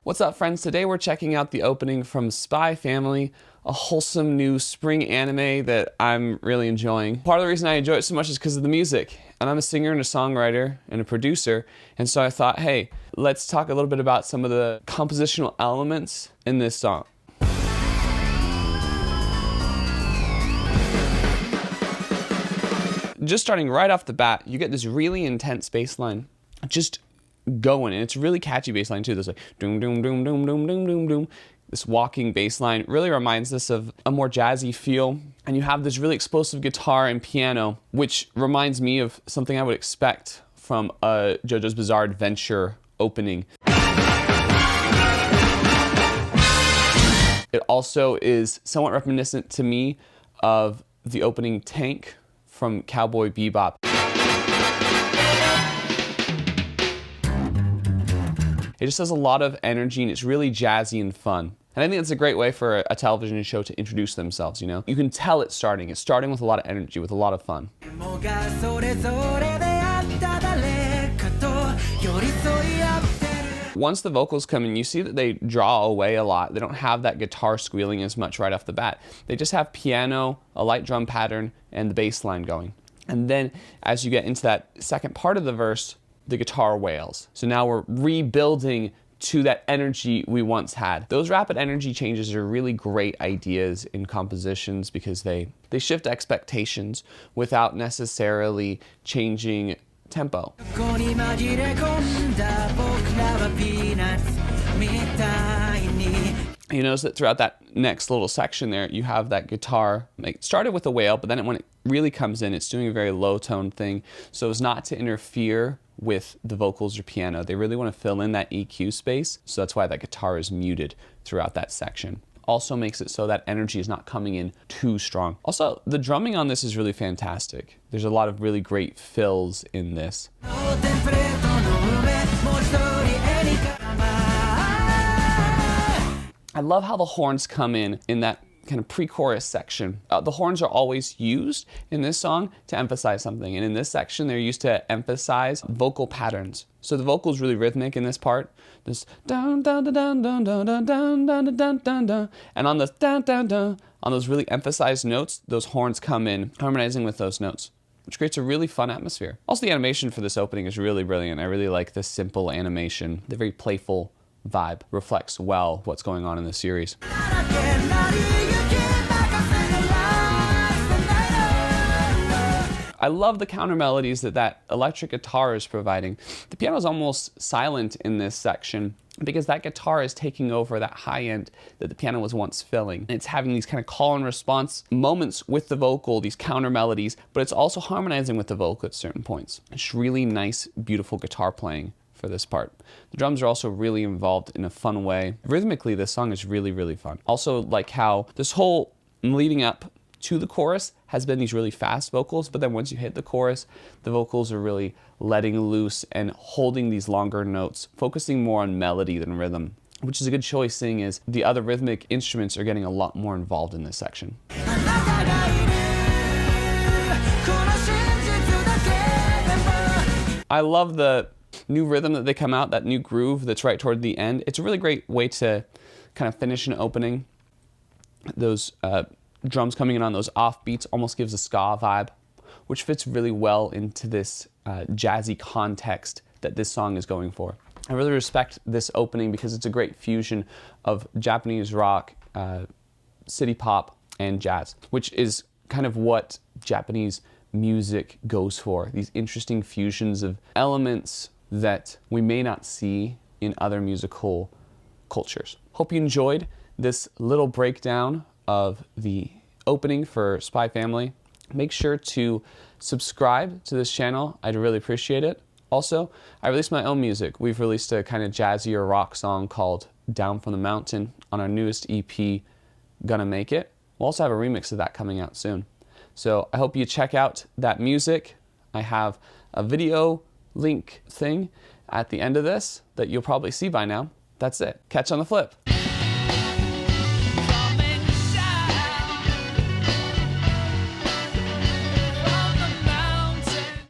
What's up, friends? Today we're checking out the opening from SPY Family, a wholesome new spring anime that I'm really enjoying. Part of the reason I enjoy it so much is because of the music. And I'm a singer and a songwriter and a producer, and so I thought, hey, let's talk a little bit about some of the compositional elements in this song. Just starting right off the bat, you get this really intense bass line. Just going, and it's a really catchy bass line too. There's like doom doom doom doom doom doom doom doom. This walking bass line really reminds us of a more jazzy feel, and you have this really explosive guitar and piano, which reminds me of something I would expect from a JoJo's Bizarre Adventure opening. It also is somewhat reminiscent to me of the opening Tank from Cowboy Bebop. It just has a lot of energy, and it's really jazzy and fun. And I think it's a great way for a television show to introduce themselves, you know? You can tell it's starting. It's starting with a lot of energy, with a lot of fun. Once the vocals come in, you see that they draw away a lot. They don't have that guitar squealing as much right off the bat. They just have piano, a light drum pattern, and the bass line going. And then as you get into that second part of the verse, the guitar wails. So now we're rebuilding to that energy we once had. Those rapid energy changes are really great ideas in compositions because they shift expectations without necessarily changing tempo. You notice that throughout that next little section there, you have that guitar. It started with a wail, but then when it really comes in, it's doing a very low tone thing, so as not to interfere with the vocals or piano. They really want to fill in that EQ space, so that's why that guitar is muted throughout that section. Also makes it so that energy is not coming in too strong. Also, the drumming on this is really fantastic. There's a lot of really great fills in this. I love how the horns come in that kind of pre-chorus section. The horns are always used in this song to emphasize something, and in this section they're used to emphasize vocal patterns. So the vocal is really rhythmic in this part. This dun dun dun dun dun dun dun dun dun dun dun dun, and on the dun dun dun, on those really emphasized notes, those horns come in, harmonizing with those notes, which creates a really fun atmosphere. Also, the animation for this opening is really brilliant. I really like the simple animation. The very playful vibe reflects well what's going on in the series. I love the counter melodies that electric guitar is providing. The piano is almost silent in this section because that guitar is taking over that high end that the piano was once filling. It's having these kind of call and response moments with the vocal, these counter melodies, but it's also harmonizing with the vocal at certain points. It's really nice, beautiful guitar playing for this part. The drums are also really involved in a fun way. Rhythmically, this song is really, really fun. Also, like how this whole leading up to the chorus has been these really fast vocals, but then once you hit the chorus, the vocals are really letting loose and holding these longer notes, focusing more on melody than rhythm, which is a good choice, seeing as the other rhythmic instruments are getting a lot more involved in this section. I love the new rhythm that they come out, that new groove that's right toward the end. It's a really great way to kind of finish an opening. Those drums coming in on those off beats almost gives a ska vibe, which fits really well into this jazzy context that this song is going for. I really respect this opening because it's a great fusion of Japanese rock, city pop, and jazz, which is kind of what Japanese music goes for. These interesting fusions of elements that we may not see in other musical cultures. Hope you enjoyed this little breakdown of the opening for SPY Family. Make sure to subscribe to this channel. I'd really appreciate it. Also, I released my own music. We've released a kind of jazzier rock song called Down from the Mountain on our newest EP, Gonna Make It. We'll also have a remix of that coming out soon. So I hope you check out that music. I have a video link thing at the end of this that you'll probably see by now. That's it. Catch you on the flip.